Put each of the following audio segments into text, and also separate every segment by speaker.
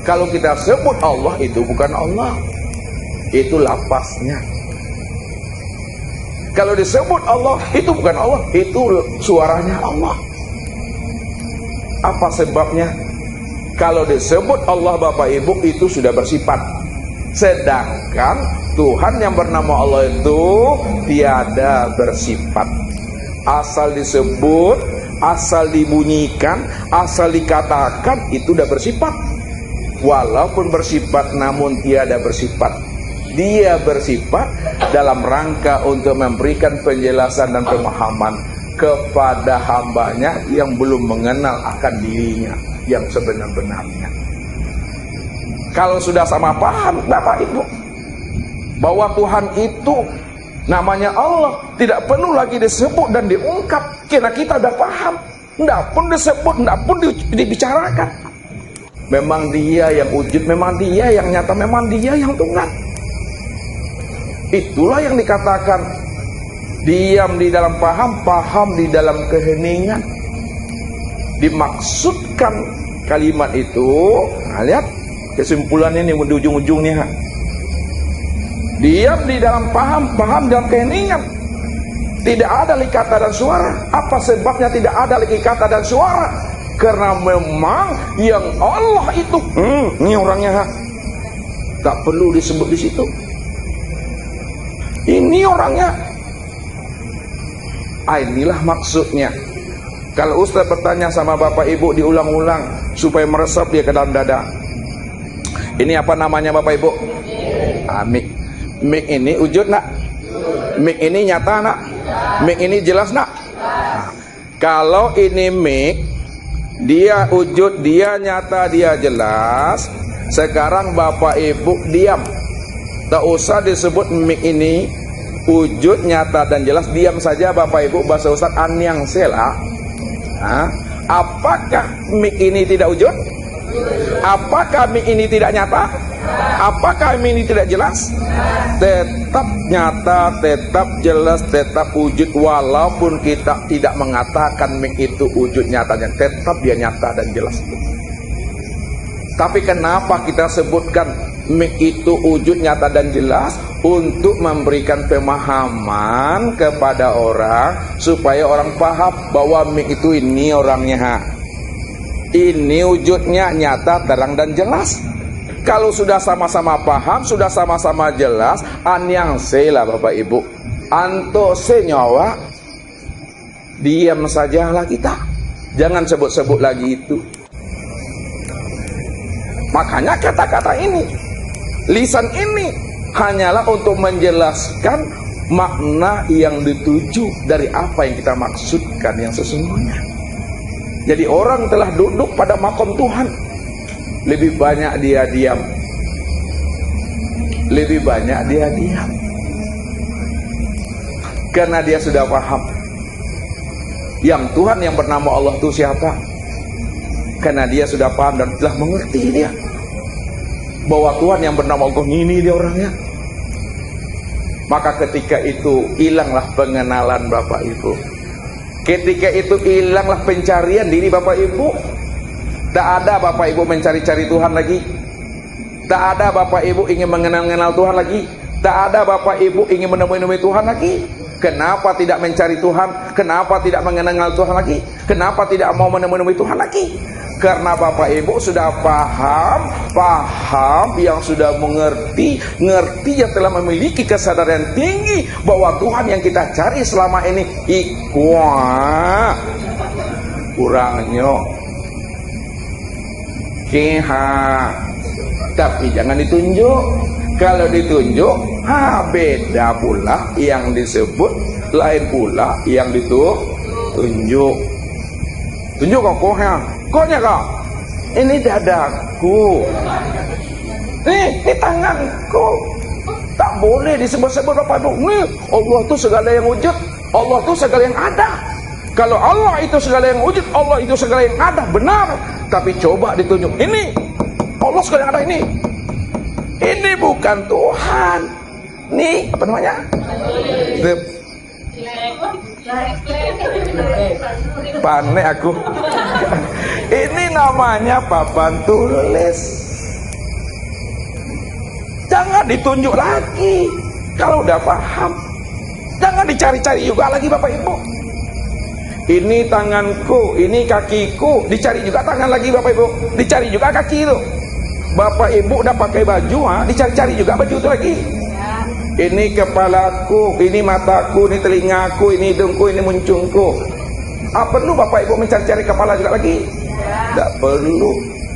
Speaker 1: Kalau kita sebut Allah, itu bukan Allah, itu lapasnya. Kalau disebut Allah, itu bukan Allah, itu suaranya Allah. Apa sebabnya? Kalau disebut Allah Bapak Ibu, itu sudah bersifat. Sedangkan Tuhan yang bernama Allah itu tiada bersifat. Asal disebut, asal dibunyikan, asal dikatakan, itu sudah bersifat. Walaupun bersifat namun tiada bersifat. Dia bersifat dalam rangka untuk memberikan penjelasan dan pemahaman kepada hambanya yang belum mengenal akan dirinya yang sebenar-benarnya. Kalau sudah sama paham Bapak Ibu bahwa Tuhan itu namanya Allah, tidak perlu lagi disebut dan diungkap, karena kita sudah paham. Tidak pun disebut, tidak pun dibicarakan. Memang dia yang wujud, memang dia yang nyata, memang dia yang tunggal. Itulah yang dikatakan diam di dalam paham, paham di dalam keheningan. Dimaksudkan kalimat itu, nah lihat kesimpulannya ini di ujung-ujungnya. Diam di dalam paham, paham dalam keheningan. Tidak ada lagi kata dan suara. Apa sebabnya tidak ada lagi kata dan suara? Karena memang yang Allah itu, ini orangnya, tak perlu disebut di situ. Ini orangnya. Inilah maksudnya. Kalau Ustaz bertanya sama Bapak Ibu diulang-ulang supaya meresap dia ke dalam dada. Ini apa namanya Bapak Ibu? Mik. Mik ini wujud nak? Mik ini nyata nak? Mik ini jelas nak? Nah, kalau ini mik, dia wujud, dia nyata, dia jelas. Sekarang Bapak Ibu diam. Tak usah disebut mik ini wujud, nyata dan jelas. Diam saja Bapak Ibu. Bahasa Ustaz anyang sela. Apakah mik ini tidak wujud? Apakah mik ini tidak nyata? Apakah mik ini tidak jelas? Tetap nyata, tetap jelas, tetap wujud. Walaupun kita tidak mengatakan mik itu wujud nyatanya, tetap dia nyata dan jelas. Tapi kenapa kita sebutkan mik itu wujud nyata dan jelas? Untuk memberikan pemahaman kepada orang, supaya orang paham bahwa mik itu ini orangnya, ini wujudnya nyata, terang dan jelas. Kalau sudah sama-sama paham, sudah sama-sama jelas, anyang sela Bapak Ibu, anto senyawa, diam sajalah kita, jangan sebut-sebut lagi itu. Makanya kata-kata ini, lisan ini hanyalah untuk menjelaskan makna yang dituju dari apa yang kita maksudkan yang sesungguhnya. Jadi orang telah duduk pada makom Tuhan, lebih banyak dia diam, lebih banyak dia diam, karena dia sudah paham yang Tuhan yang bernama Allah itu siapa. Karena dia sudah paham dan telah mengerti dia bahwa Tuhan yang bernama Allah ini dia orangnya. Maka ketika itu hilanglah pengenalan Bapak Ibu. Ketika itu hilanglah pencarian diri Bapak Ibu. Tak ada Bapak Ibu mencari-cari Tuhan lagi. Tak ada Bapak Ibu ingin mengenal Tuhan lagi. Tak ada Bapak Ibu ingin menemui Tuhan lagi. Kenapa tidak mencari Tuhan? Kenapa tidak mengenal Tuhan lagi? Kenapa tidak mau menemui Tuhan lagi? Karena Bapak Ibu sudah paham yang sudah mengerti yang telah memiliki kesadaran tinggi bahwa Tuhan yang kita cari selama ini kurangnya tapi jangan ditunjuk. Kalau ditunjuk beda pula yang disebut, lain pula yang ditunjuk. Tunjuk kok koknya kok, ini dadaku, ini tanganku. Tak boleh disebut-sebut Bapak Ibu. Nih, Allah itu segala yang wujud, Allah itu segala yang ada. Kalau Allah itu segala yang wujud, Allah itu segala yang ada, benar. Tapi coba ditunjuk, ini Allah segala yang ada ini. Ini bukan Tuhan. Nih, apa namanya? Panik aku. Ini namanya papan tulis. Jangan ditunjuk lagi. Kalau udah paham, jangan dicari-cari juga lagi Bapak Ibu. Ini tanganku, ini kakiku, dicari juga tangan lagi Bapak Ibu, dicari juga kaki itu. Bapak Ibu udah pakai baju, dicari-cari juga baju itu lagi. Ini kepalaku, ini mataku, ini telingaku, ini hidungku, ini muncungku. Perlu Bapak Ibu mencari-cari kepala juga lagi? Tidak perlu.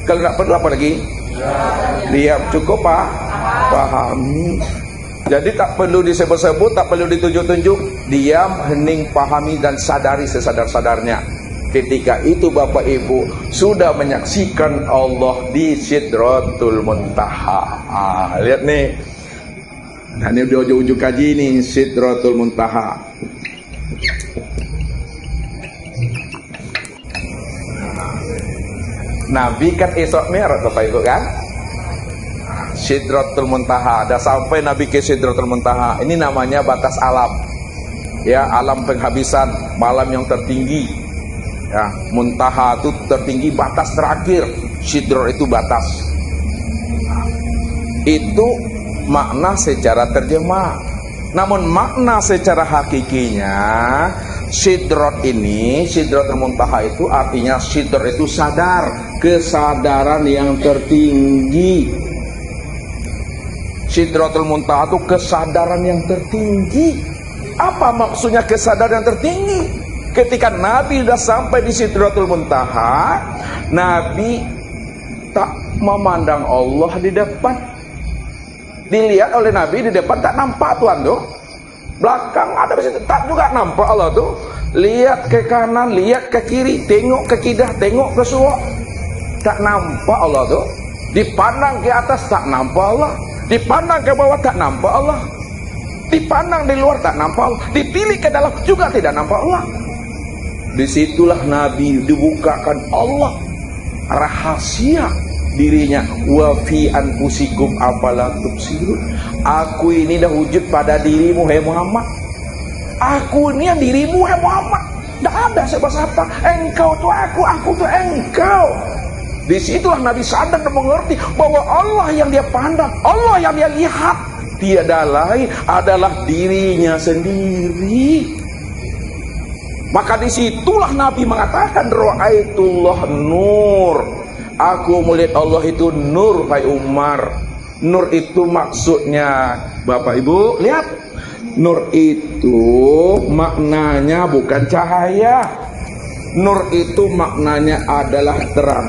Speaker 1: Kalau tidak perlu apa lagi? Diam, cukup pahami. Jadi tak perlu disebut-sebut, tak perlu ditunjuk-tunjuk. Diam, hening, pahami dan sadari sesadar-sadarnya. Ketika itu Bapak Ibu sudah menyaksikan Allah di Sidratul Muntaha. Lihat nih. Nah ini di ujung-ujung kaji ini Sidratul Muntaha. Nabi kan Isra Mi'raj Bapak Ibu kan? Sidratul Muntaha, ada sampai Nabi ke Sidratul Muntaha. Ini namanya batas alam. Ya, alam penghabisan, malam yang tertinggi. Ya, Muntaha itu tertinggi, batas terakhir. Sidr itu batas. Itu makna secara terjemah. Namun makna secara hakikinya, Sidrat ini, Sidratul Muntaha itu artinya sidr itu sadar, kesadaran yang tertinggi. Sidratul Muntaha itu kesadaran yang tertinggi. Apa maksudnya kesadaran yang tertinggi? Ketika Nabi sudah sampai di Sidratul Muntaha, Nabi tak memandang Allah di depan. Dilihat oleh Nabi di depan tak nampak Tuhan tuh. Belakang ada di situ tak juga nampak Allah tuh. Lihat ke kanan, lihat ke kiri, tengok ke kidah, tengok ke suwak, tak nampak Allah tuh. Dipandang ke atas tak nampak Allah. Dipandang ke bawah tak nampak Allah. Dipandang di luar tak nampak Allah. Dipilih ke dalam juga tidak nampak Allah. Disitulah Nabi dibukakan Allah rahasia dirinya. Wa fi anfusikum afala tubsirun. Aku ini dah wujud pada dirimu hai Muhammad. Aku ini yang dirimu hai Muhammad. Tak ada siapa-siapa. Engkau tu aku tu engkau. Disitulah Nabi sadar dan mengerti bahwa Allah yang dia pandang, Allah yang dia lihat, tiada lain adalah dirinya sendiri. Maka disitulah Nabi mengatakan ra'aitullah nur. Aku melihat Allah itu nur, hai Umar. Nur itu maksudnya Bapak Ibu lihat, nur itu maknanya bukan cahaya. Nur itu maknanya adalah terang.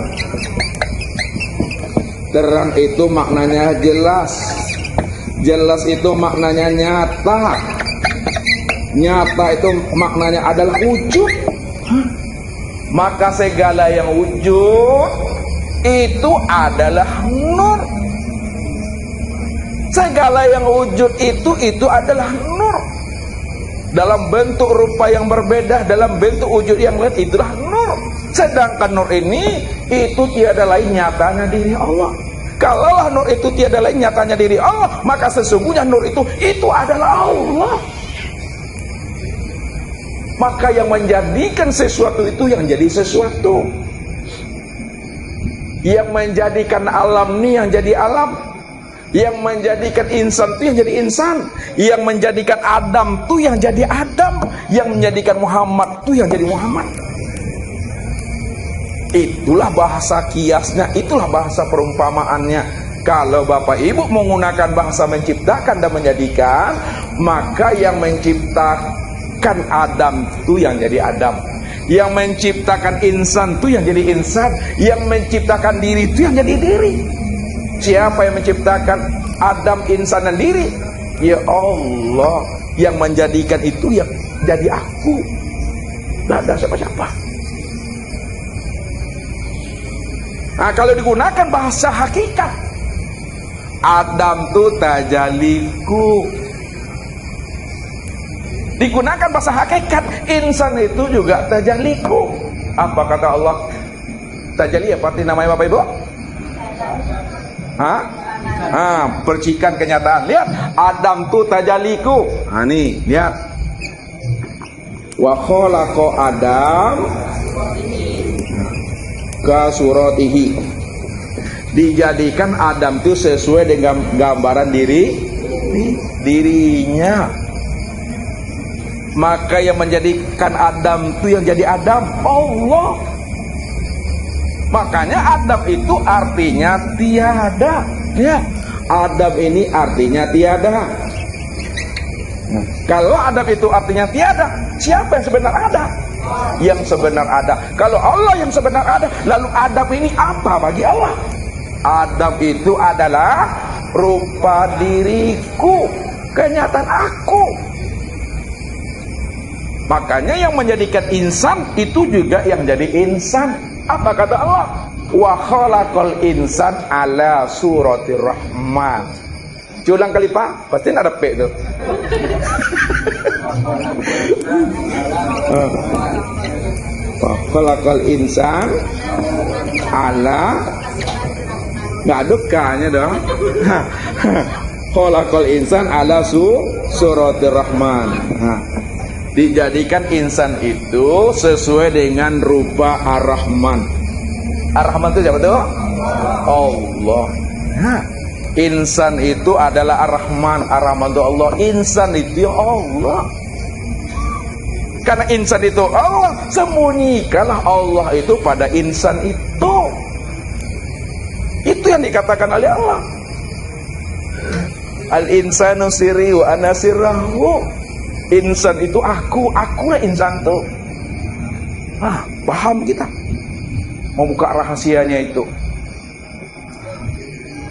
Speaker 1: Terang itu maknanya jelas. Jelas itu maknanya nyata. Nyata itu maknanya adalah wujud. Maka segala yang wujud itu adalah nur. Segala yang wujud itu adalah nur. Dalam bentuk rupa yang berbeda, dalam bentuk wujud yang lain, itulah nur. Sedangkan nur ini itu tiada lain nyatanya diri Allah. Kalaulah nur itu tiada lain nyatanya diri Allah, maka sesungguhnya nur itu adalah Allah. Maka yang menjadikan sesuatu itu yang jadi sesuatu, yang menjadikan alam ini yang jadi alam, yang menjadikan insan itu yang jadi insan, yang menjadikan Adam itu yang jadi Adam, yang menjadikan Muhammad itu yang jadi Muhammad. Itulah bahasa kiasnya, itulah bahasa perumpamaannya. Kalau Bapak Ibu menggunakan bahasa menciptakan dan menjadikan, maka yang menciptakan Adam itu yang jadi Adam, yang menciptakan insan itu yang jadi insan, yang menciptakan diri itu yang jadi diri. Siapa yang menciptakan Adam, insan dan diri? Ya Allah. Yang menjadikan itu yang jadi aku. Tidak ada siapa-siapa. Nah, kalau digunakan bahasa hakikat, Adam itu tajaliku. Digunakan bahasa hakikat, insan itu juga tajaliku. Apa kata Allah? Tajali apa arti namanya Bapak Ibu? Percikan kenyataan. Lihat, Adam tu tajaliku. Nih, lihat. Wa khalaqa Adam ka suratihi. Dijadikan Adam itu sesuai dengan gambaran dirinya. Maka yang menjadikan Adam itu yang jadi Adam Allah. Makanya Adam itu artinya tiada, ya. Adam ini artinya tiada. Kalau Adam itu artinya tiada, siapa yang sebenar ada? Yang sebenar ada. Kalau Allah yang sebenar ada, lalu Adam ini apa bagi Allah? Adam itu adalah rupa diriku, kenyataan aku. Makanya yang menjadikan insan itu juga yang jadi insan. Apa kata Allah? Wa khalaqal insan ala suratir rahman. Ulang kali Pak, pasti ada P itu. Wa khalaqal insan ala, nggak ada K-nya dong. Khalaqal insan ala suratir rahman. Dijadikan insan itu sesuai dengan rupa Ar-Rahman. Ar-Rahman itu siapa tuh? Allah. Insan itu adalah Ar-Rahman. Ar-Rahman itu Allah. Insan itu Allah. Karena insan itu Allah, sembunyikanlah Allah itu pada insan itu. Itu yang dikatakan oleh Allah. Al-insanu sirri wa ana sirrahu. Insan itu akulah insan tuh. Paham kita? Membuka rahasianya itu.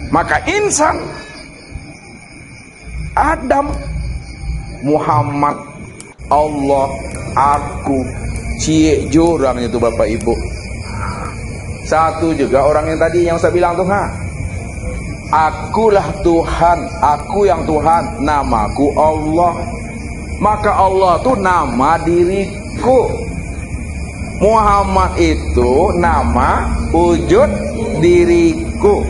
Speaker 1: Maka insan, Adam, Muhammad, Allah, aku, cie jurang itu Bapak Ibu. Satu juga orang yang tadi yang saya bilang tuh, akulah Tuhan, aku yang Tuhan, namaku Allah. Maka Allah itu nama diriku. Muhammad itu nama wujud diriku.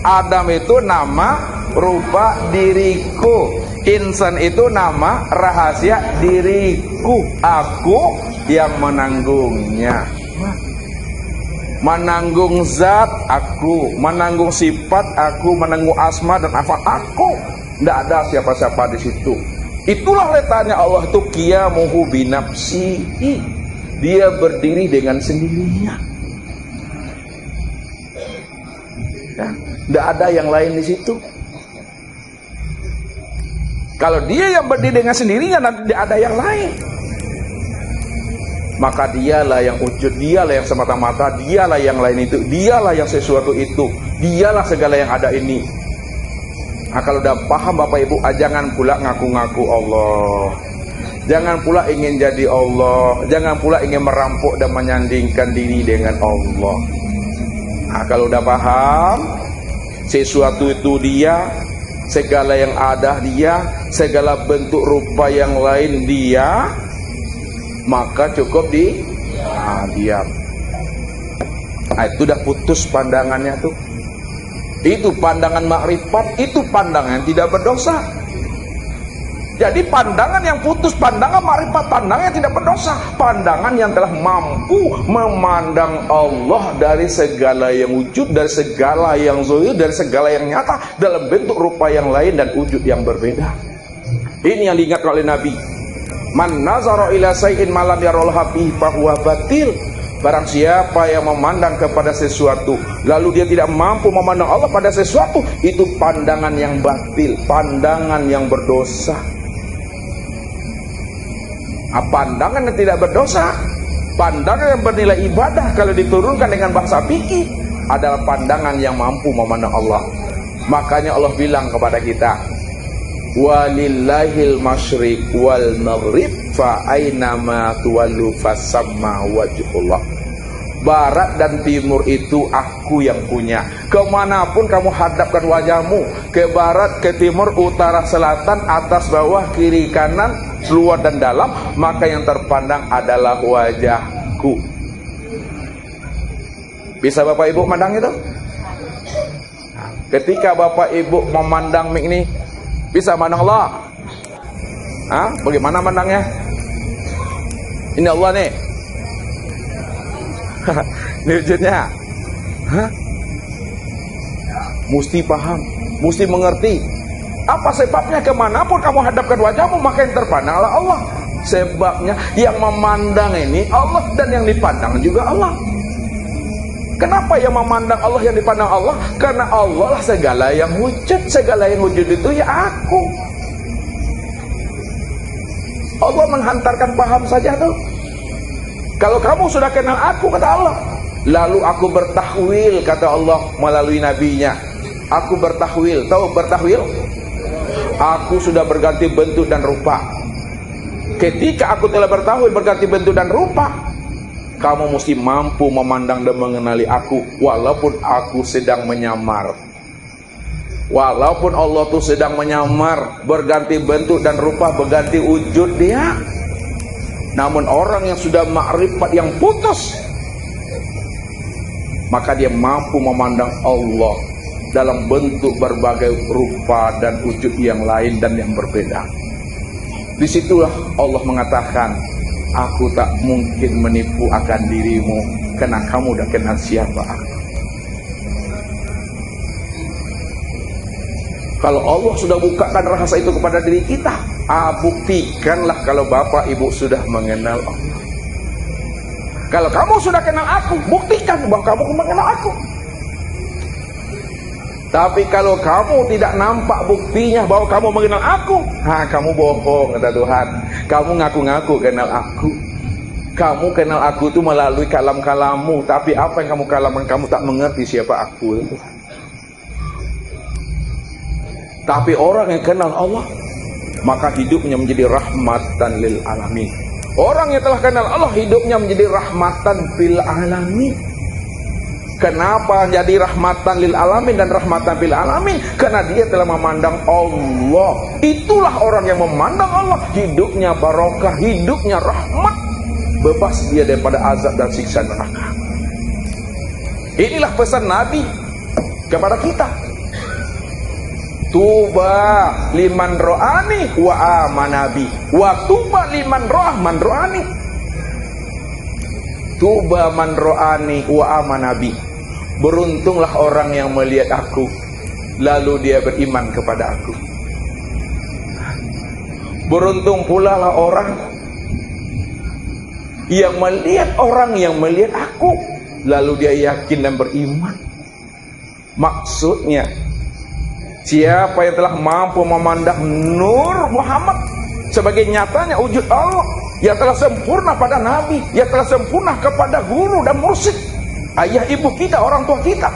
Speaker 1: Adam itu nama rupa diriku. Insan itu nama rahasia diriku. Aku yang menanggungnya. Menanggung zat aku, menanggung sifat aku, menanggung asma dan afal aku. Tidak ada siapa-siapa di situ. Itulah letaknya Allah itu qiyamuhu binafsihi. Dia berdiri dengan sendirinya. Ya, tidak ada yang lain di situ. Kalau dia yang berdiri dengan sendirinya, nanti tidak ada yang lain. Maka dialah yang wujud, dialah yang semata-mata, dialah yang lain itu, dialah yang sesuatu itu, dialah segala yang ada ini. Nah, kalau udah paham Bapak Ibu, jangan pula ngaku-ngaku Allah. Jangan pula ingin jadi Allah. Jangan pula ingin merampok dan menyandingkan diri dengan Allah. Nah, kalau udah paham, sesuatu itu dia, segala yang ada dia, segala bentuk rupa yang lain dia, maka cukup diam. Nah, itu udah putus pandangannya tuh. Itu pandangan makrifat, itu pandangan yang tidak berdosa. Jadi pandangan yang putus, pandangan makrifat, pandangan yang tidak berdosa, pandangan yang telah mampu memandang Allah dari segala yang wujud, dari segala yang zahir, dari segala yang nyata, dalam bentuk rupa yang lain dan wujud yang berbeda. Ini yang diingatkan oleh Nabi. Man nazara ila say'in malam yaralha fihi fahuwa batil. Barang siapa yang memandang kepada sesuatu lalu dia tidak mampu memandang Allah pada sesuatu, itu pandangan yang batil, pandangan yang berdosa. Pandangan yang tidak berdosa, pandangan yang bernilai ibadah kalau diturunkan dengan bahasa fikih adalah pandangan yang mampu memandang Allah. Makanya Allah bilang kepada kita, walillahil masyriq wal maghrib fa aynama tuwallu fasamma wajhullah. Barat dan timur itu aku yang punya. Kemanapun kamu hadapkan wajahmu, ke barat, ke timur, utara, selatan, atas, bawah, kiri, kanan, luar dan dalam, maka yang terpandang adalah wajahku. Bisa Bapak Ibu memandang itu? Ketika Bapak Ibu memandang mik ini, bisa memandang Allah? Bagaimana mandangnya? Ini Allah nih. Ini wujudnya. mesti paham, mesti mengerti. Apa sebabnya? Kemanapun kamu hadapkan wajahmu, maka yang terpandanglah Allah. Sebabnya yang memandang ini Allah, dan yang dipandang juga Allah. Kenapa yang memandang Allah, yang dipandang Allah? Karena Allah lah segala yang wujud. Segala yang wujud itu ya aku. Allah menghantarkan paham saja tuh. Kalau kamu sudah kenal aku, kata Allah, lalu aku bertahwil, kata Allah melalui nabinya. Aku bertahwil. Tahu bertahwil? Aku sudah berganti bentuk dan rupa. Ketika aku telah bertahwil, berganti bentuk dan rupa, kamu mesti mampu memandang dan mengenali aku, walaupun aku sedang menyamar. Walaupun Allah tuh sedang menyamar, berganti bentuk dan rupa, berganti wujud dia. Namun orang yang sudah makrifat, yang putus, maka dia mampu memandang Allah dalam bentuk berbagai rupa dan wujud yang lain dan yang berbeda. Disitulah Allah mengatakan, aku tak mungkin menipu akan dirimu, karena kamu udah kenal siapa aku. Kalau Allah sudah bukakan rahasia itu kepada diri kita, buktikanlah kalau bapak ibu sudah mengenal Allah. Kalau kamu sudah kenal aku, buktikan bahwa kamu mengenal aku. Tapi kalau kamu tidak nampak buktinya bahwa kamu mengenal aku, kamu bohong, kata Tuhan. Kamu ngaku-ngaku kenal aku. Kamu kenal aku itu melalui kalam-kalammu, tapi apa yang kamu kalamkan, kamu tak mengerti siapa aku. Tapi orang yang kenal Allah, maka hidupnya menjadi rahmatan lil alamin. Orang yang telah kenal Allah, hidupnya menjadi rahmatan fil alamin. Kenapa jadi rahmatan lil alamin dan rahmatan fil alamin? Karena dia telah memandang Allah. Itulah orang yang memandang Allah, hidupnya barokah, hidupnya rahmat, bebas dia daripada azab dan siksa neraka. Inilah pesan Nabi kepada kita. Tuba liman ro'ani wa amanabi, wa tuba liman ro'ah man ro'ani. Tuba man ro'ani wa amanabi. Beruntunglah orang yang melihat aku, lalu dia beriman kepada aku. Beruntung pula lah orang yang melihat orang yang melihat aku, lalu dia yakin dan beriman. Maksudnya, siapa yang telah mampu memandang nur Muhammad sebagai nyatanya wujud Allah, yang telah sempurna pada Nabi, yang telah sempurna kepada guru dan mursyid, ayah ibu kita, orang tua kita,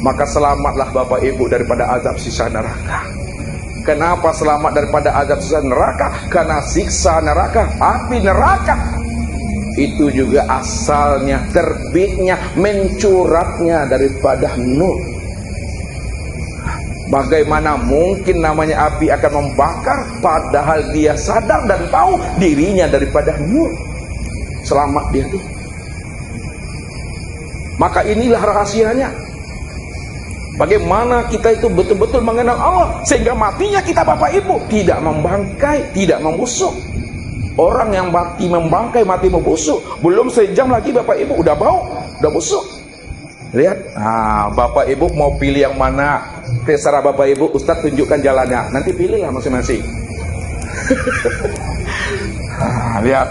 Speaker 1: maka selamatlah bapak ibu daripada azab siksa neraka. Kenapa selamat daripada azab siksa neraka? Karena siksa neraka, api neraka, itu juga asalnya, terbitnya, mencuratnya daripada nur. Bagaimana mungkin namanya api akan membakar, padahal dia sadar dan tahu dirinya daripada nur. Selamat dia tuh. Maka inilah rahasianya. Bagaimana kita itu betul-betul mengenal Allah, sehingga matinya kita bapak ibu tidak membangkai, tidak membusuk. Orang yang mati membangkai, mati membusuk, belum sejam lagi bapak ibu udah bau, udah busuk. Lihat, bapak ibu mau pilih yang mana? Terserah bapak ibu, Ustadz tunjukkan jalannya, nanti pilihlah masing-masing. Lihat,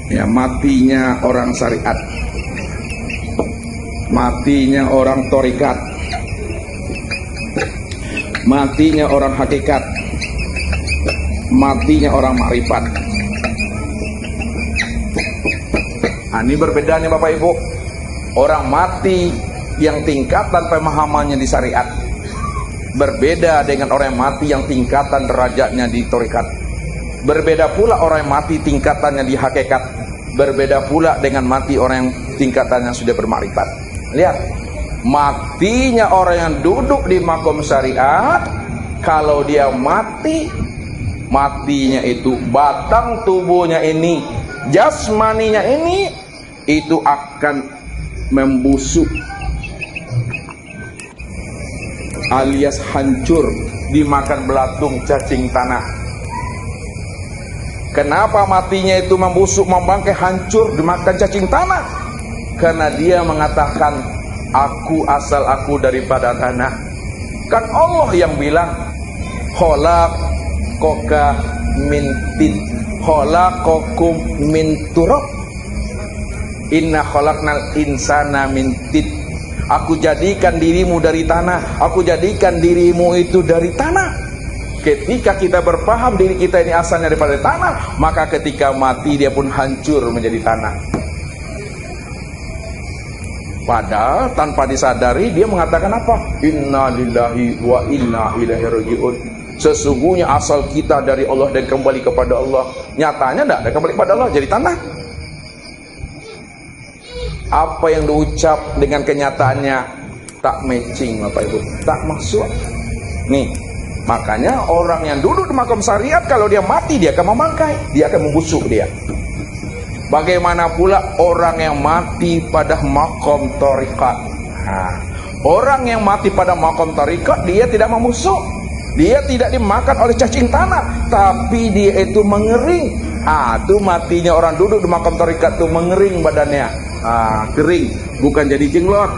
Speaker 1: ya, matinya orang syariat, matinya orang torikat, matinya orang hakikat, matinya orang makrifat. Ini berbeda nih bapak ibu. Orang mati yang tingkatan pemahamannya di syariat berbeda dengan orang yang mati yang tingkatan derajatnya di torikat. Berbeda pula orang yang mati tingkatannya di hakikat. Berbeda pula dengan mati orang yang tingkatannya sudah bermakrifat. Lihat, matinya orang yang duduk di makom syariat, kalau dia mati, matinya itu batang tubuhnya ini, jasmaninya ini, itu akan membusuk alias hancur, dimakan belatung cacing tanah. Kenapa matinya itu membusuk, membangkai, hancur, dimakan cacing tanah? Karena dia mengatakan asal aku daripada tanah. Kan Allah yang bilang, khalaqaka min tin, khalaqakum min turab, inna khalaqnal insana min tin. Aku jadikan dirimu dari tanah, aku jadikan dirimu itu dari tanah. Ketika kita berpaham diri kita ini asalnya daripada tanah, maka ketika mati dia pun hancur menjadi tanah. Padahal tanpa disadari dia mengatakan apa? Inna lillahi wa inna ilaihi raji'un. Sesungguhnya asal kita dari Allah dan kembali kepada Allah. Nyatanya tidak ada kembali kepada Allah, jadi tanah. Apa yang diucap dengan kenyataannya tak matching, Bapak Ibu, tak masuk. Nih, makanya orang yang duduk di makam syariat, kalau dia mati dia akan memangkai, dia akan membusuk dia. Bagaimana pula orang yang mati pada makom tarikat? Nah, orang yang mati pada makom tarikat, dia tidak membusuk, dia tidak dimakan oleh cacing tanah, tapi dia itu mengering. Itu matinya orang duduk di makam tarikat itu mengering badannya. Kering, bukan jadi jenglot.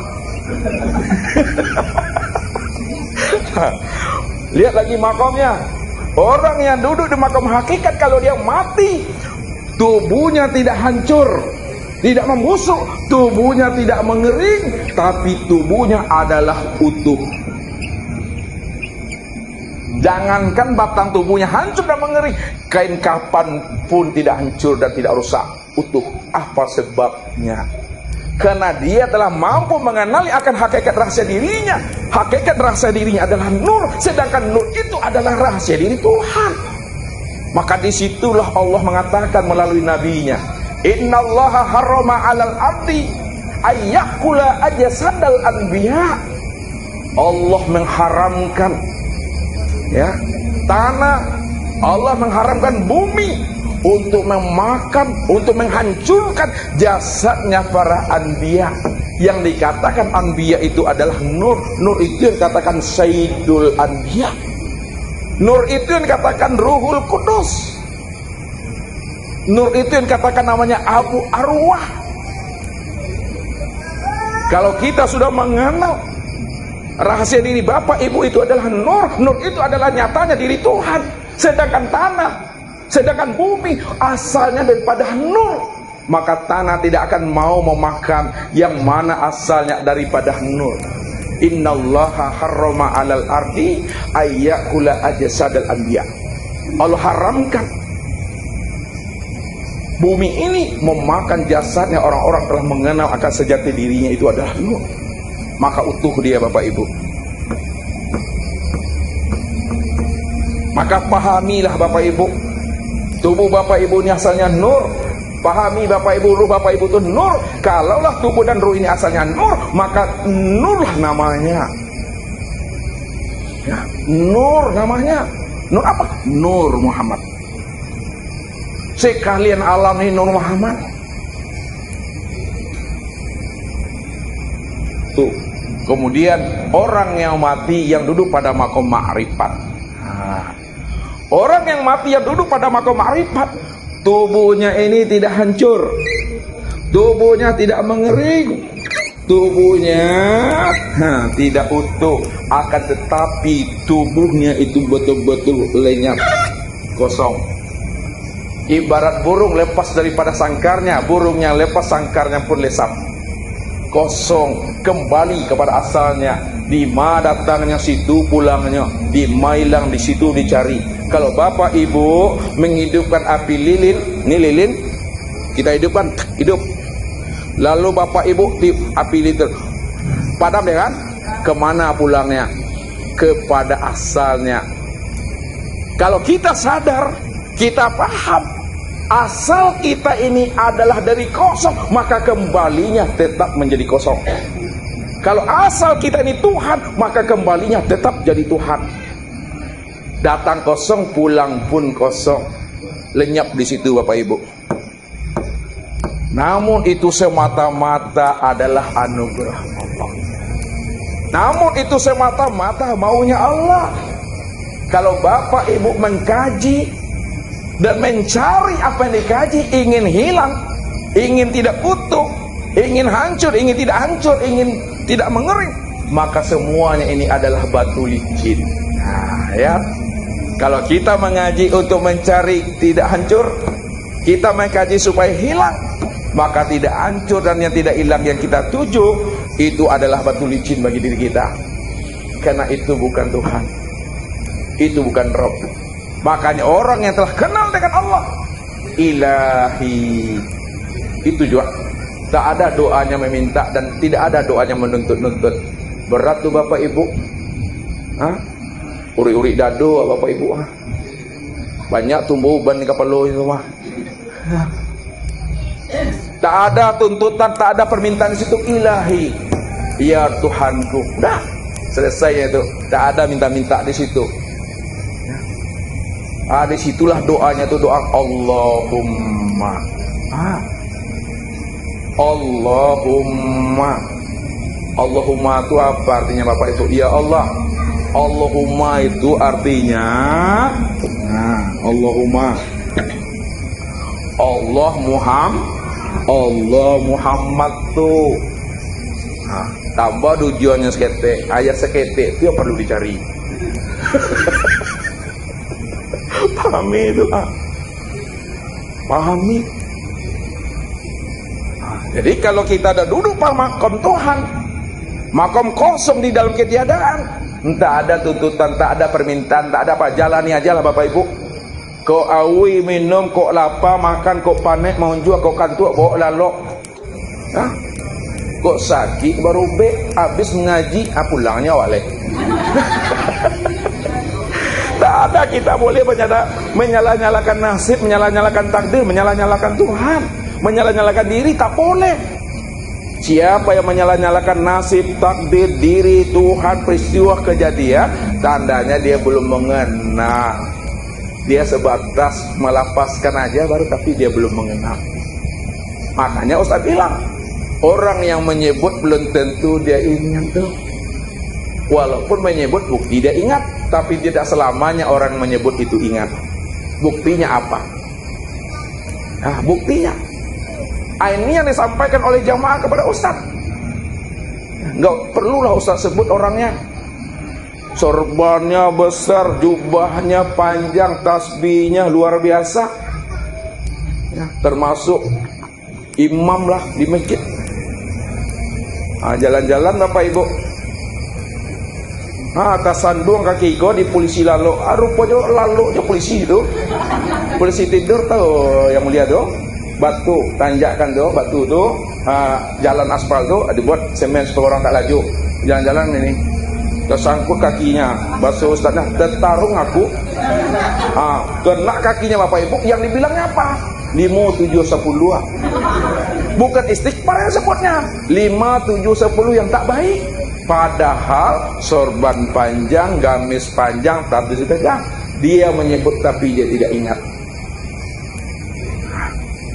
Speaker 1: Lihat lagi makamnya. Orang yang duduk di makam hakikat, kalau dia mati, tubuhnya tidak hancur, tidak membusuk, tubuhnya tidak mengering, tapi tubuhnya adalah utuh. Jangankan batang tubuhnya hancur dan mengering, kain kapan pun tidak hancur dan tidak rusak, utuh. Apa sebabnya? Karena dia telah mampu mengenali akan hakikat rahasia dirinya. Hakikat rahasia dirinya adalah nur, sedangkan nur itu adalah rahasia diri Tuhan. Maka disitulah Allah mengatakan melalui nabinya, innallaha harrama 'alal ardi ayyakula ajsadal anbiya. Allah mengharamkan tanah, Allah mengharamkan bumi untuk memakan, untuk menghancurkan jasadnya para anbiya. Yang dikatakan anbiya itu adalah nur. Nur itu yang dikatakan sayyidul anbiya. Nur itu yang dikatakan ruhul kudus. Nur itu yang dikatakan namanya abu arwah. Kalau kita sudah mengenal rahasia diri Bapak Ibu itu adalah nur, nur itu adalah nyatanya diri Tuhan. Sedangkan tanah, sedangkan bumi asalnya daripada nur, maka tanah tidak akan mau memakan yang mana asalnya daripada nur. Innallaha harrama 'alal ardi ayyakula ajsadal anbiya. Allah haramkan bumi ini memakan jasadnya orang-orang telah mengenal akan sejati dirinya itu adalah nur. Maka utuh dia Bapak Ibu. Maka pahamilah Bapak Ibu, tubuh Bapak Ibu ini asalnya nur. Pahami Bapak Ibu, ruh Bapak Ibu itu nur. Kalaulah tubuh dan ruh ini asalnya nur, maka nurlah namanya. Nur namanya. Nur apa? Nur Muhammad. Sekalian alam ini Nur Muhammad. Tuh. Kemudian orang yang mati yang duduk pada makom ma'rifat. Orang yang mati yang duduk pada makom ma'rifat, tubuhnya ini tidak hancur, tubuhnya tidak mengering, tubuhnya tidak utuh, akan tetapi tubuhnya itu betul-betul lenyap, kosong. Ibarat burung lepas daripada sangkarnya, burungnya lepas, sangkarnya pun lesap, kosong, kembali kepada asalnya. Di mana datangnya situ pulangnya, di mailang di situ dicari. Kalau Bapak Ibu menghidupkan api lilin, ini lilin kita hidupkan, hidup. Lalu Bapak Ibu di api lilin padam ya kan? Kemana pulangnya? Kepada asalnya. Kalau kita sadar, kita paham asal kita ini adalah dari kosong, maka kembalinya tetap menjadi kosong. Kalau asal kita ini Tuhan, maka kembalinya tetap jadi Tuhan. Datang kosong, pulang pun kosong, lenyap di situ Bapak Ibu. Namun itu semata-mata adalah anugerah Allah. Namun itu semata-mata maunya Allah. Kalau Bapak Ibu mengkaji dan mencari apa yang dikaji, ingin hilang, ingin tidak utuh, ingin hancur, ingin tidak hancur, ingin tidak mengering, maka semuanya ini adalah batu licin. Nah, ya. Kalau kita mengaji untuk mencari tidak hancur, kita mengkaji supaya hilang, maka tidak hancur dan yang tidak hilang yang kita tuju itu adalah batu licin bagi diri kita. Karena itu bukan Tuhan, itu bukan Rabb. Makanya orang yang telah kenal dengan Allah, Ilahi, itu juga tak ada doanya meminta dan tidak ada doanya menuntut-nuntut. Berat tuh Bapak Ibu, uri-uri dado Bapak Ibu, banyak tumbuh ban di kepala itu mah. Tak ada tuntutan, tak ada permintaan di situ. Ilahi, ya Tuhanku, dah selesai itu. Tak ada minta-minta di situ. Disitulah doanya tuh, doa Allahumma. Allahumma. Allahumma itu apa artinya Bapak Ibu? Ya Allah. Allahumma itu artinya Allahumma. Allah Muhammad tuh. Tambah tujuannya sekete, ayat sekete itu yang perlu dicari. Pahami itu, pahami. Jadi kalau kita ada duduk pada makom Tuhan, makom kosong di dalam ketiadaan, tak ada tuntutan, tak ada permintaan, tak ada apa, jalani aja lah Bapak Ibu. Kau awi minum, kau lapar makan, kau panik mau jual, kau kantuk bawa lalok, kau sakit baru habis mengaji, pulangnya wale. Tak ada kita boleh menyalah-nyalakan nasib, menyalah-nyalakan takdir, menyalah-nyalakan Tuhan, menyalah-nyalakan diri, tak boleh. Siapa yang menyalah-nyalakan nasib, takdir, diri, Tuhan, peristiwa, kejadian, tandanya dia belum mengenal. Dia sebatas melapaskan aja baru, tapi dia belum mengenal. Makanya Ustaz bilang, orang yang menyebut belum tentu dia ingat tuh. Walaupun menyebut bukti dia ingat, tapi tidak selamanya orang menyebut itu ingat. Buktinya apa? Buktinya ini yang disampaikan oleh jamaah kepada Ustaz. Enggak perlulah Ustaz sebut orangnya. Sorbannya besar, jubahnya panjang, tasbihnya luar biasa, termasuk imam lah di masjid. Jalan-jalan Bapak Ibu, kasandung kaki go di polisi lalu, rupanya lalu polisi itu, polisi tidur tahu yang mulia tuh, batu tanjakan tuh, batu tuh, jalan aspal tuh dibuat semen supaya orang tak laju. Jalan-jalan ini tersangkut kakinya, bahasa Ustaznya tertarung aku, kena kakinya Bapak Ibu. Yang dibilangnya apa? 5, 7, 10. Bukan istighfar yang sebutnya 5, 7, 10 yang tak baik. Padahal sorban panjang, gamis panjang, tapi dipegang. Dia menyebut tapi dia tidak ingat.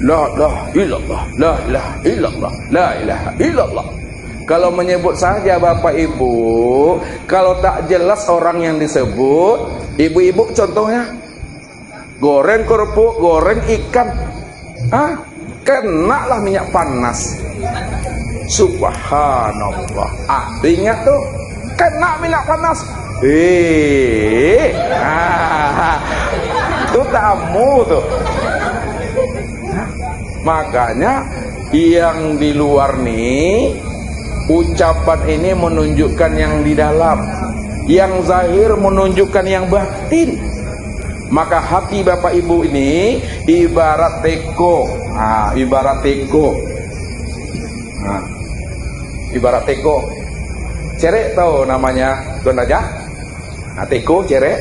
Speaker 1: La ilaha illallah, la ilaha illallah, la ilaha illallah. Kalau menyebut saja Bapak Ibu, kalau tak jelas orang yang disebut, ibu-ibu contohnya goreng kerupuk, goreng ikan, kenalah minyak panas. Subhanallah, ingat tuh, kena minyak panas. Itu tamu tuh. Makanya yang di luar nih, ucapan ini menunjukkan yang di dalam, yang zahir menunjukkan yang batin. Maka hati Bapak Ibu ini ibarat teko, ibarat teko, ibarat teko. Cerek tahu namanya Tuan Raja? Teko, cerek.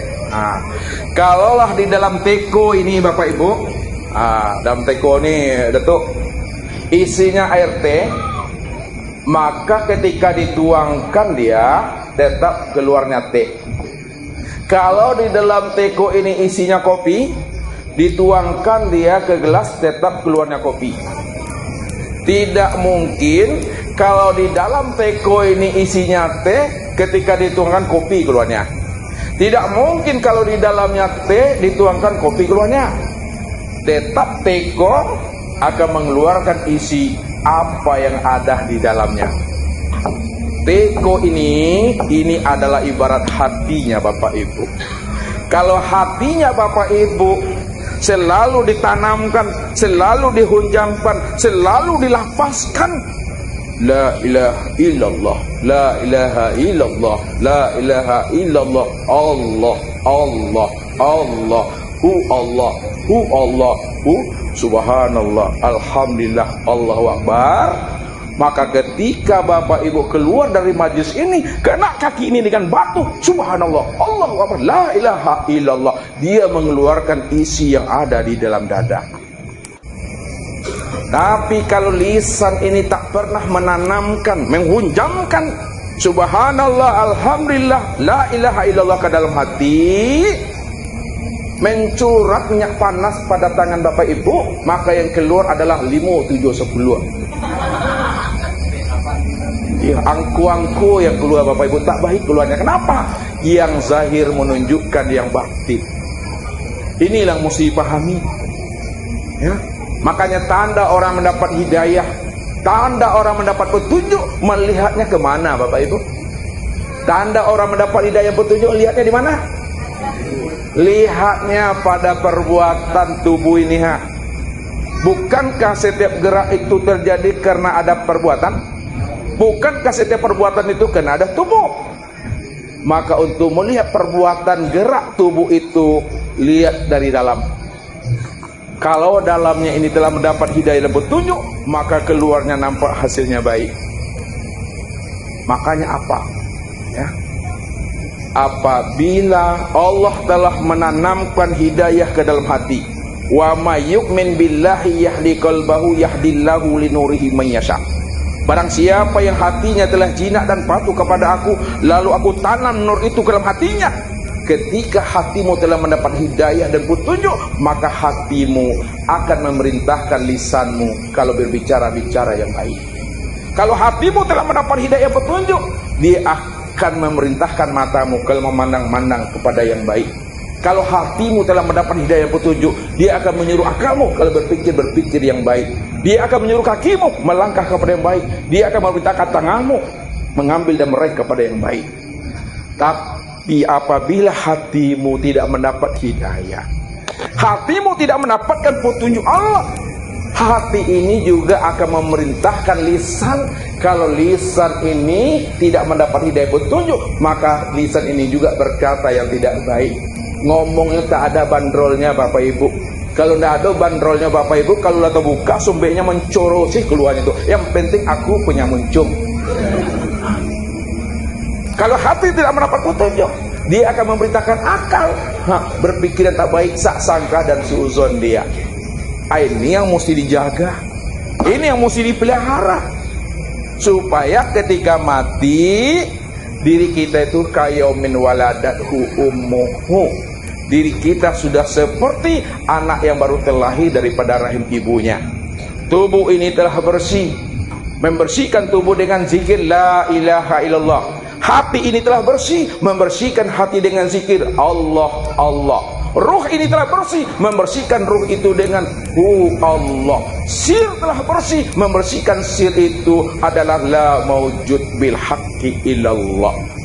Speaker 1: Kalaulah di dalam teko ini Bapak Ibu, dalam teko ini Datuk, isinya air teh, maka ketika dituangkan dia tetap keluarnya teh. Kalau di dalam teko ini isinya kopi, dituangkan dia ke gelas tetap keluarnya kopi. Tidak mungkin kalau di dalam teko ini isinya teh, ketika dituangkan kopi keluarnya. Tidak mungkin kalau di dalamnya teh dituangkan kopi keluarnya. Tetap teko akan mengeluarkan isi apa yang ada di dalamnya. Teko ini adalah ibarat hatinya Bapak Ibu. Kalau hatinya Bapak Ibu selalu ditanamkan, selalu dihunjamkan, selalu dilafazkan la ilaha illallah, la ilaha illallah, la ilaha illallah, Allah, Allah, Allah, Allah, Allah, subhanallah, alhamdulillah, Allahu akbar. Maka ketika Bapak Ibu keluar dari majlis ini, kena kaki ini dengan batu, subhanallah, Allahu akbar, la ilaha illallah, dia mengeluarkan isi yang ada di dalam dada. Tapi kalau lisan ini tak pernah menanamkan, menghunjamkan subhanallah, alhamdulillah, la ilaha illallah ke dalam hati, mencurat minyak panas pada tangan Bapak Ibu, maka yang keluar adalah 5, 7, 10. Ya, angku-angku yang keluar Bapak Ibu tak baik keluarnya. Kenapa? Yang zahir menunjukkan yang batin. Inilah mesti dipahami. Ya. Makanya tanda orang mendapat hidayah, tanda orang mendapat petunjuk, melihatnya kemana Bapak Ibu? Tanda orang mendapat hidayah petunjuk, lihatnya di mana? Lihatnya pada perbuatan tubuh ini. Bukankah setiap gerak itu terjadi karena ada perbuatan? Bukankah setiap perbuatan itu karena ada tubuh? Maka untuk melihat perbuatan gerak tubuh itu, lihat dari dalam. Kalau dalamnya ini telah mendapat hidayah dan petunjuk, maka keluarnya nampak hasilnya baik. Makanya apa? Ya. Apabila Allah telah menanamkan hidayah ke dalam hati, wa may yu'min billahi yahdi qalbahu yahdillahu linurihi man yasha. Barang siapa yang hatinya telah jinak dan patuh kepada aku, lalu aku tanam nur itu ke dalam hatinya. Ketika hatimu telah mendapat hidayah dan petunjuk, maka hatimu akan memerintahkan lisanmu kalau berbicara-bicara yang baik. Kalau hatimu telah mendapat hidayah petunjuk, dia akan memerintahkan matamu kalau memandang-mandang kepada yang baik. Kalau hatimu telah mendapat hidayah petunjuk, dia akan menyuruh akalmu kalau berpikir yang baik. Dia akan menyuruh kakimu melangkah kepada yang baik. Dia akan memerintahkan tanganmu mengambil dan meraih kepada yang baik. Tapi apabila hatimu tidak mendapat hidayah, hatimu tidak mendapatkan petunjuk Allah, hati ini juga akan memerintahkan lisan. Kalau lisan ini tidak mendapat hidayah petunjuk, maka lisan ini juga berkata yang tidak baik. Ngomongnya tak ada bandrolnya Bapak Ibu. Kalau tidak ada bandrolnya Bapak Ibu, kalau atau buka sumbeknya mencorosi keluarnya itu. Yang penting aku punya muncung. Kalau hati tidak mendapat petunjuk, dia akan memerintahkan akal berpikiran tak baik, sak sangka dan suuzon dia. Ini yang mesti dijaga, ini yang mesti dipelihara, supaya ketika mati diri kita itu kayomin waladathu ummuhu. Diri kita sudah seperti anak yang baru terlahir daripada rahim ibunya. Tubuh ini telah bersih, membersihkan tubuh dengan zikir la ilaha illallah. Hati ini telah bersih, membersihkan hati dengan zikir Allah, Allah. Ruh ini telah bersih, membersihkan ruh itu dengan Allah. Sir telah bersih, membersihkan sir itu adalah la maujud bil haqqi illallah.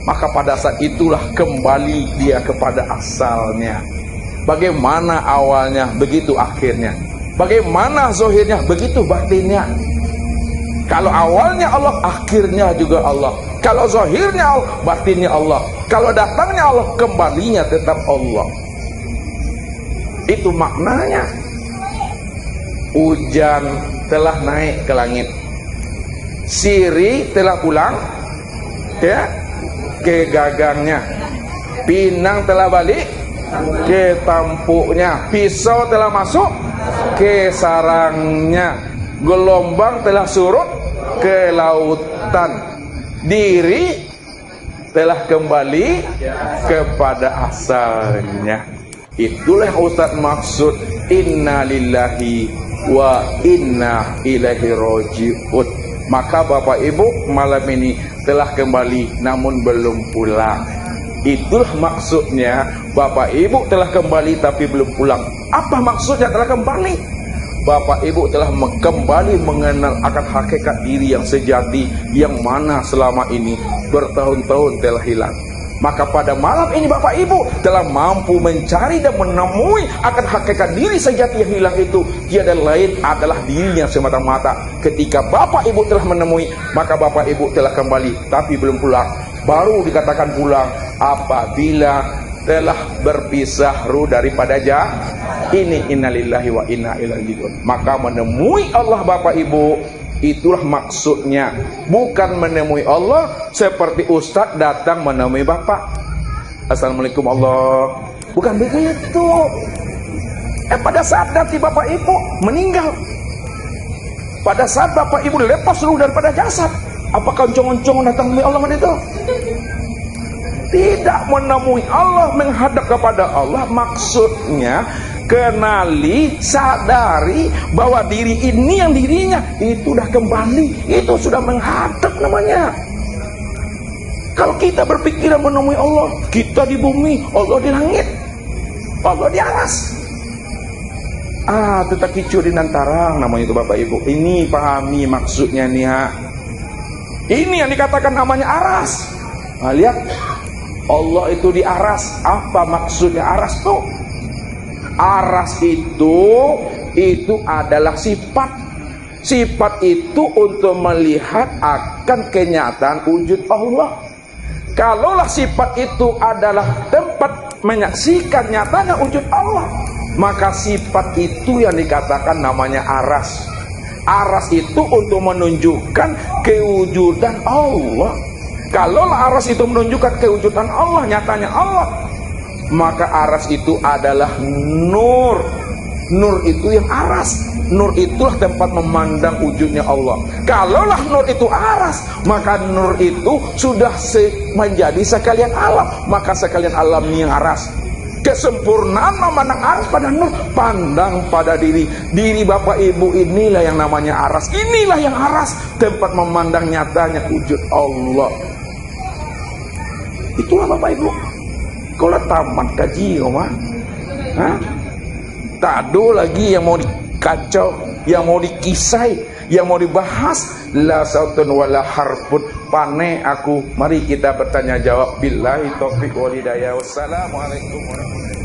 Speaker 1: Maka pada saat itulah kembali dia kepada asalnya. Bagaimana awalnya, begitu akhirnya. Bagaimana zahirnya, begitu batinnya. Kalau awalnya Allah, akhirnya juga Allah. Kalau zahirnya Allah, batinnya Allah. Kalau datangnya Allah, kembalinya tetap Allah. Itu maknanya. Hujan telah naik ke langit, sirih telah pulang ke gagangnya, pinang telah balik ke tampuknya, pisau telah masuk ke sarangnya, gelombang telah surut ke lautan, diri telah kembali kepada asalnya. Itulah yang Ustaz maksud inna lillahi wa inna ilaihi raji'un. Maka Bapak Ibu malam ini telah kembali namun belum pulang. Itulah maksudnya Bapak Ibu telah kembali tapi belum pulang. Apa maksudnya telah kembali? Bapak Ibu telah kembali mengenal akan hakikat diri yang sejati, yang mana selama ini bertahun-tahun telah hilang. Maka pada malam ini Bapak Ibu telah mampu mencari dan menemui akan hakikat diri sejati yang hilang itu, tiada lain adalah dirinya semata-mata. Ketika Bapak Ibu telah menemui, maka Bapak Ibu telah kembali, tapi belum pulang. Baru dikatakan pulang apabila telah berpisah ruh daripada ini. Innalillahi wa inna ilaihi raji'un. Maka menemui Allah Bapak Ibu, itulah maksudnya. Bukan menemui Allah seperti Ustadz datang menemui Bapak. Assalamualaikum Allah. Bukan begitu. Pada saat nanti Bapak Ibu meninggal, pada saat Bapak Ibu lepas ruh daripada jasad, apakah oncong-oncong datang menemui Allah itu? Tidak menemui Allah, menghadap kepada Allah. Maksudnya kenali, sadari bahwa diri ini yang dirinya itu sudah kembali, itu sudah menghadap namanya. Kalau kita berpikiran menemui Allah, kita di bumi, Allah di langit, Allah di atas. Tetapi curi nantarang namanya itu Bapak Ibu. Ini pahami maksudnya nih ha. Ini yang dikatakan namanya aras. Lihat, Allah itu di aras. Apa maksudnya aras tuh? Aras itu adalah sifat. Sifat itu untuk melihat akan kenyataan wujud Allah. Kalaulah sifat itu adalah tempat menyaksikan nyatanya wujud Allah, maka sifat itu yang dikatakan namanya aras. Aras itu untuk menunjukkan kewujudan Allah. Kalau aras itu menunjukkan kewujudan Allah, nyatanya Allah, maka aras itu adalah nur. Nur itu yang aras. Nur itulah tempat memandang wujudnya Allah. Kalaulah nur itu aras, maka nur itu sudah menjadi sekalian alam. Maka sekalian alam ini yang aras. Kesempurnaan memandang aras pada nur, pandang pada diri. Diri Bapak Ibu inilah yang namanya aras. Inilah yang aras, tempat memandang nyatanya wujud Allah. Itulah Bapak Ibu. Kalau tamat kaji Oma, tak ada lagi yang mau dikacau, yang mau dikisai, yang mau dibahas. La sautun wala harfun. Pane aku. Mari kita bertanya jawab. Billahi taufiq wal hidayah. Wassalamualaikum warahmatullahi wabarakatuh.